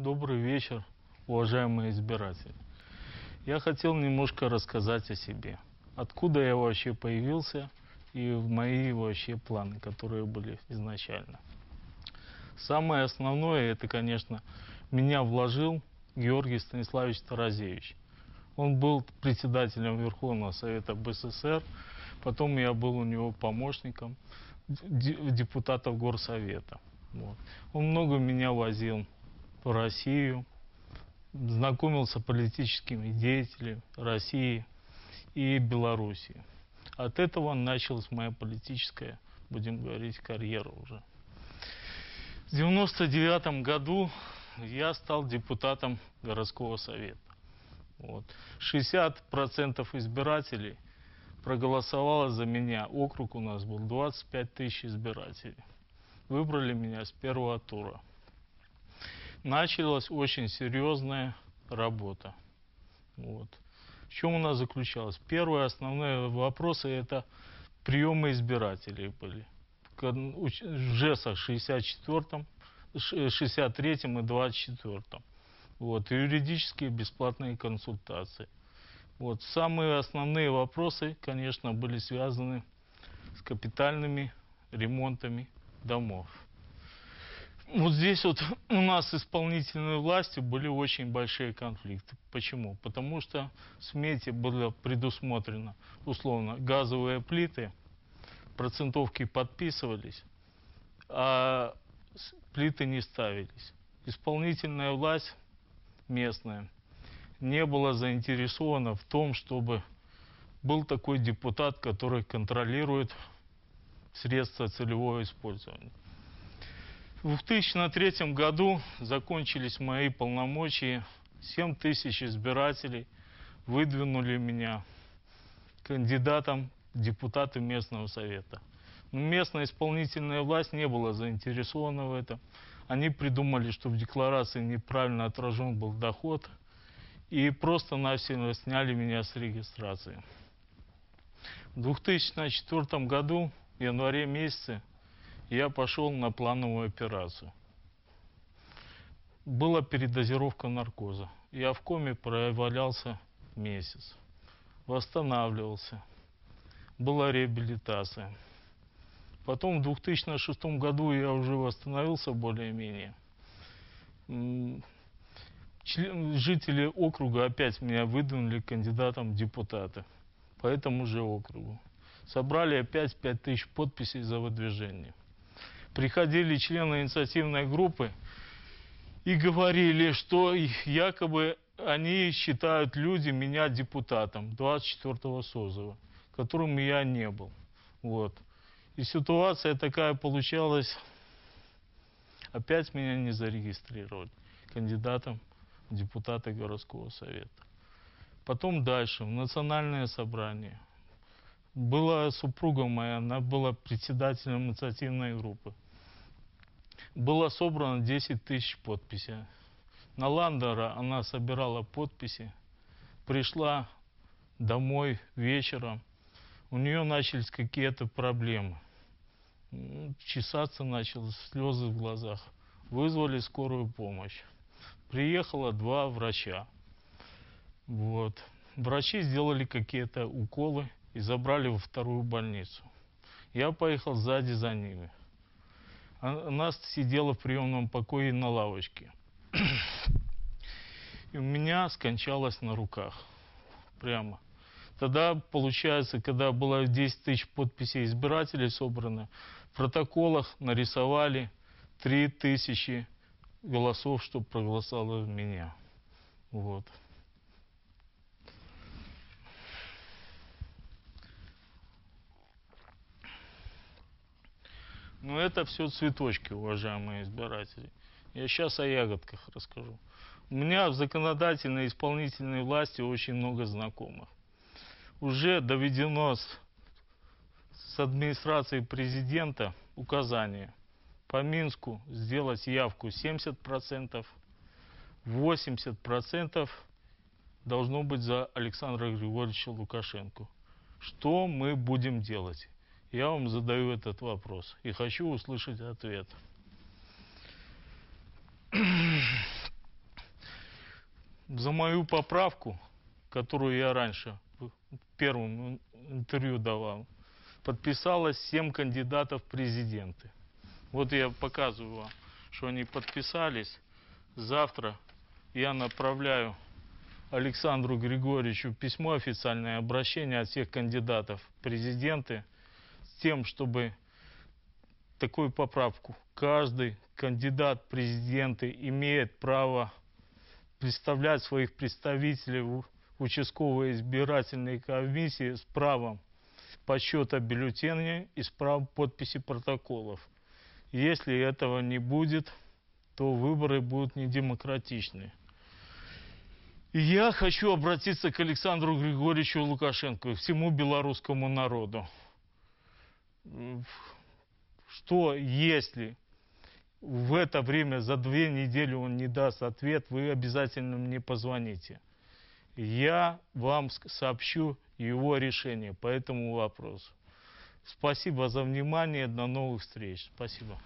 Добрый вечер, уважаемые избиратели. Я хотел немножко рассказать о себе. Откуда я вообще появился и мои вообще планы, которые были изначально. Самое основное, это, конечно, меня вложил Георгий Станиславович Таразевич. Он был председателем Верховного Совета БССР, потом я был у него помощником депутатов Горсовета. Вот. Он много меня возил по Россию, знакомился с политическими деятелями России и Белоруссии. От этого началась моя политическая, будем говорить, карьера уже. В 1999 году я стал депутатом городского совета. Вот. 60% избирателей проголосовало за меня. Округ у нас был 25 тысяч избирателей. Выбрали меня с первого тура. Началась очень серьезная работа. Вот. В чем у нас заключалась? Первые основные вопросы — это приемы избирателей были. В ЖЭСах 64-м, 63-м и 24-м. Вот. И юридические бесплатные консультации. Вот. Самые основные вопросы, конечно, были связаны с капитальными ремонтами домов. Вот здесь вот у нас с исполнительной властью были очень большие конфликты. Почему? Потому что в смете было предусмотрено, условно, газовые плиты, процентовки подписывались, а плиты не ставились. Исполнительная власть местная не была заинтересована в том, чтобы был такой депутат, который контролирует средства целевого использования. В 2003 году закончились мои полномочия. 7 тысяч избирателей выдвинули меня кандидатом в депутаты местного совета. Но местная исполнительная власть не была заинтересована в этом. Они придумали, что в декларации неправильно отражен был доход, и просто-навсего сняли меня с регистрации. В 2004 году, в январе месяце, я пошел на плановую операцию. Была передозировка наркоза. Я в коме провалялся месяц. Восстанавливался. Была реабилитация. Потом в 2006 году я уже восстановился более-менее. Жители округа опять меня выдвинули кандидатом в депутаты по этому же округу. Собрали опять 5000 подписей за выдвижение. Приходили члены инициативной группы и говорили, что якобы они считают люди меня депутатом 24-го созыва, которым я не был. Вот. И ситуация такая получалась, опять меня не зарегистрировали кандидатом в депутаты городского совета. Потом дальше, в национальное собрание. Была супруга моя, она была председателем инициативной группы. Было собрано 10 тысяч подписей. На Ландера она собирала подписи, пришла домой вечером, у нее начались какие-то проблемы. Чесаться началось, слезы в глазах. Вызвали скорую помощь. Приехало 2 врача. Вот. Врачи сделали какие-то уколы и забрали во вторую больницу. Я поехал сзади за ними. Она сидела в приемном покое на лавочке. И у меня скончалась на руках. Прямо. Тогда, получается, когда было 10 тысяч подписей избирателей собрано, в протоколах нарисовали 3000 голосов, чтобы проголосовало в меня. Вот. Но это все цветочки, уважаемые избиратели. Я сейчас о ягодках расскажу. У меня в законодательной и исполнительной власти очень много знакомых. Уже доведено с администрацией президента указание по Минску сделать явку 70%, 80% должно быть за Александра Григорьевича Лукашенко. Что мы будем делать? Я вам задаю этот вопрос и хочу услышать ответ. За мою поправку, которую я раньше в первом интервью давал, подписалось 7 кандидатов в президенты. Вот я показываю вам, что они подписались. Завтра я направляю Александру Григорьевичу письмо, официальное обращение от всех кандидатов в президенты с тем, чтобы такую поправку. Каждый кандидат в президенты имеет право представлять своих представителей в участковой избирательной комиссии с правом подсчета бюллетеней и с правом подписи протоколов. Если этого не будет, то выборы будут недемократичны. И я хочу обратиться к Александру Григорьевичу Лукашенко, к всему белорусскому народу. Что если в это время, за 2 недели он не даст ответ, вы обязательно мне позвоните. Я вам сообщу его решение по этому вопросу. Спасибо за внимание. До новых встреч. Спасибо.